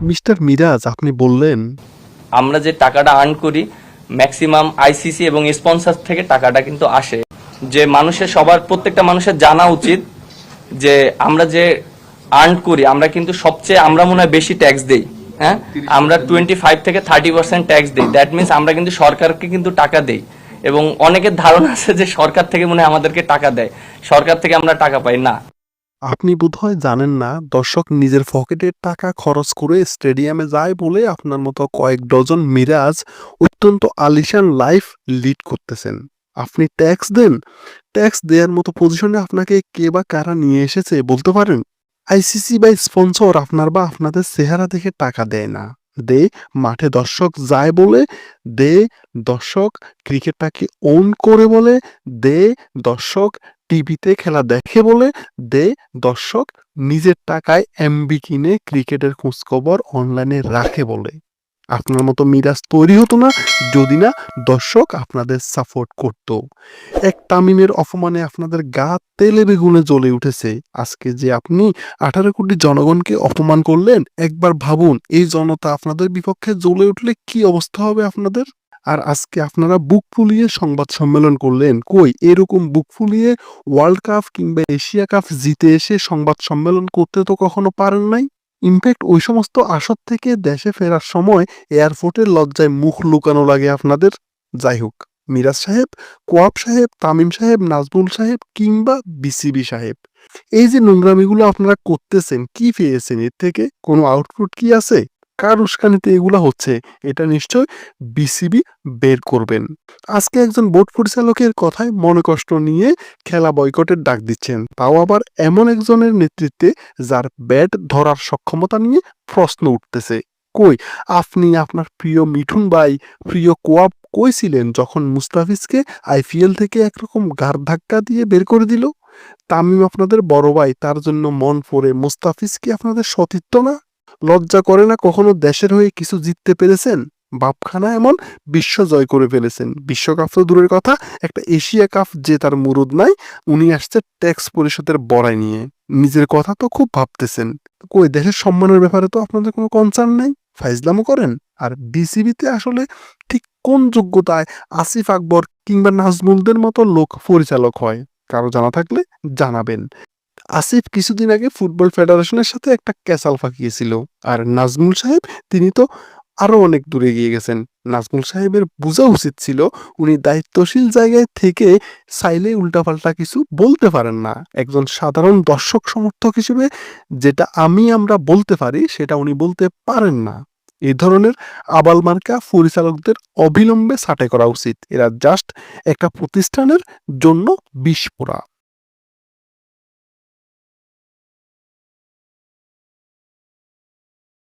Mister Miraj, আপনি বললেন আমরা যে টাকাটা আর্ন করি ম্যাক্সিমাম আইসিসি এবং স্পন্সর থেকে টাকাটা কিন্তু আসে। যে মানুষের প্রত্যেকটা মানুষের জানা উচিত যে আমরা যে আর্ন করি আমরা কিন্তু আমরা মনে হয় বেশি ট্যাক্স দেই। হ্যাঁ, আমরা 25 থেকে 30% ট্যাক্স দিই। দ্যাট মিনস আমরা কিন্তু সরকারকে কিন্তু টাকা দেই, এবং অনেকের ধারণা আছে যে সরকার থেকে মনে হয় আমাদেরকে টাকা দেয়, সরকার থেকে আমরা টাকা পাই না। আপনি বোধহয় জানেন না, দর্শক নিজের পকেটের টাকা খরচ করে স্টেডিয়ামে যায় বলে আপনার মতো কয়েক ডজন মিরাজ অত্যন্ত আলিশান লাইফ লিড করতেছেন। আপনি ট্যাক্স দেন। ট্যাক্স দেওয়ার মতো পজিশনে আপনাকে কে বা কারা নিয়ে এসেছে বলতে পারেন? আইসিসি বা স্পন্সর আপনার বা আপনাদের চেহারা দেখে টাকা দেয় না। দে মাঠে দর্শক যায় বলে, দে দর্শক ক্রিকেটটাকে ওন করে বলে, দে দর্শক টিভিতে খেলা দেখে বলে, দে দর্শক নিজের টাকায় এমবি কিনে ক্রিকেটের খোঁজখবর অনলাইনে রাখে বলে। আপনার মতো মিরাজ তৈরি হতো না যদি না দর্শক আপনাদের সাপোর্ট করত। এক তামিমের অপমানে আপনাদের গা তেলে বেগুনে জ্বলে উঠেছে। আজকে যে আপনি 18 কোটি জনগণকে অপমান করলেন, একবার ভাবুন এই জনতা আপনাদের বিপক্ষে জ্বলে উঠলে কি অবস্থা হবে আপনাদের। আর আজকে আপনারা বুক ফুলিয়ে সংবাদ সম্মেলন করলেন। কই এরকম বুক ফুলিয়ে ওয়ার্ল্ড কাপ কিংবা এশিয়া কাপ জিতে এসে সংবাদ সম্মেলন করতে তো কখনো পারেন নাই। ইনফ্যাক্ট ওই সমস্ত আসর থেকে দেশে ফেরার সময় এয়ারপোর্টের লজ্জায় মুখ লুকানো লাগে আপনাদের। যাই হোক, মিরাজ সাহেব, কোয়াব সাহেব, তামিম সাহেব, নাজমুল সাহেব কিংবা বিসিবি সাহেব, এই যে নোংরামিগুলো আপনারা করতেছেন, কি পেয়েছেন এর থেকে? কোনো আউটপুট কি আছে? কার উস্কানিতে এগুলা হচ্ছে? এটা নিশ্চয় বিসিবি বের করবেন। আজকে একজন বোর্ড পরিচালকের কথায় মনে কষ্ট নিয়ে খেলা বয়কটের ডাক দিচ্ছেন, তাও আবার এমন একজনের নেতৃত্বে যার ব্যাট ধরার সক্ষমতা নিয়ে প্রশ্ন উঠতেছে। কই আপনি আপনার প্রিয় মিঠুন ভাই, প্রিয় কোয়াব কই ছিলেন যখন মুস্তাফিজকে আইপিএল থেকে একরকম ঘাড় ধাক্কা দিয়ে বের করে দিল? তামিম আপনাদের বড় ভাই, তার জন্য মন পড়ে। মুস্তাফিজ কি আপনাদের সতীর্থ না? লজ্জা করে না কখনো দেশের হয়ে কিছু জিততে পেরেছেন? বাপখানা এমন বিশ্ব জয় করে ফেলেছেন। বিশ্বকাপ তো দূরের কথা, একটা এশিয়া কাপ জেতার মুরুদ নাই। উনি আসছে ট্যাক্স পরিষদের বড়াই নিয়ে। নিজের কথা তো খুব ভাবতেছেন, কই দেশের সম্মানের ব্যাপারে তো আপনাদের কোনো কনসার্ন নাই, ফাইজলামো করেন। আর বিসিবিতে আসলে ঠিক কোন যোগ্যতায় আসিফ আকবর কিংবা নাজমুলদের মতো লোক পরিচালক হয়? কারো জানা থাকলে জানাবেন। আসিফ কিছুদিন আগে ফুটবল ফেডারেশনের সাথে একটা ক্যাচাল পাকিয়েছিল। আর নাজমুল সাহেব, তিনি তো আরো অনেক দূরে গিয়ে গেছেন। নাজমুল সাহেবের বোঝা উচিত ছিল উনি দায়িত্বশীল জায়গায় থেকে চাইলে উল্টাপাল্টা কিছু বলতে পারেন না। একজন সাধারণ দর্শক সমর্থক হিসেবে যেটা আমরা বলতে পারি সেটা উনি বলতে পারেন না। এই ধরনের আবাল মার্কা পরিচালকদের অবিলম্বে ছাঁটাই করা উচিত। এরা জাস্ট একটা প্রতিষ্ঠানের জন্য বিষ পোড়া।